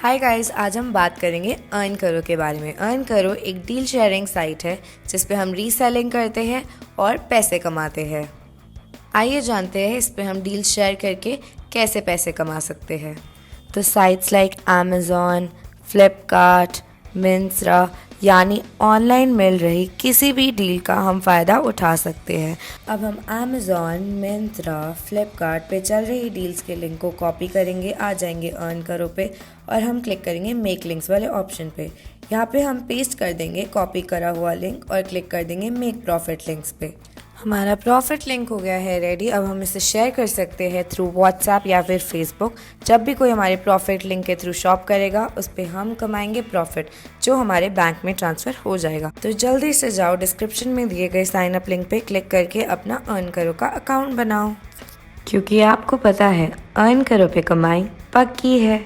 Hi guys, आज हम बात करेंगे अर्न करो के बारे में। अर्न करो एक डील शेयरिंग साइट है जिस पे हम रीसेलिंग करते हैं और पैसे कमाते हैं। आइए जानते हैं इस पे हम डील शेयर करके कैसे पैसे कमा सकते हैं। तो sites like Amazon, Flipkart, Myntra यानी ऑनलाइन मिल रही किसी भी डील का हम फ़ायदा उठा सकते हैं। अब हम अमेज़ॉन, मिंत्रा, फ्लिपकार्ट पे चल रही डील्स के लिंक को कॉपी करेंगे, आ जाएंगे अर्न करो पे और हम क्लिक करेंगे मेक लिंक्स वाले ऑप्शन पे। यहाँ पे हम पेस्ट कर देंगे कॉपी करा हुआ लिंक और क्लिक कर देंगे मेक प्रॉफिट लिंक्स पे। हमारा प्रॉफिट लिंक हो गया है रेडी। अब हम इसे शेयर कर सकते हैं थ्रू व्हाट्सएप या फिर फेसबुक। जब भी कोई हमारे प्रॉफिट लिंक के थ्रू शॉप करेगा उस पर हम कमाएंगे प्रॉफिट जो हमारे बैंक में ट्रांसफ़र हो जाएगा। तो जल्दी से जाओ, डिस्क्रिप्शन में दिए गए साइन अप लिंक पे क्लिक करके अपना अर्न करो का अकाउंट बनाओ, क्योंकि आपको पता है अर्न करो पे कमाई पक्की है।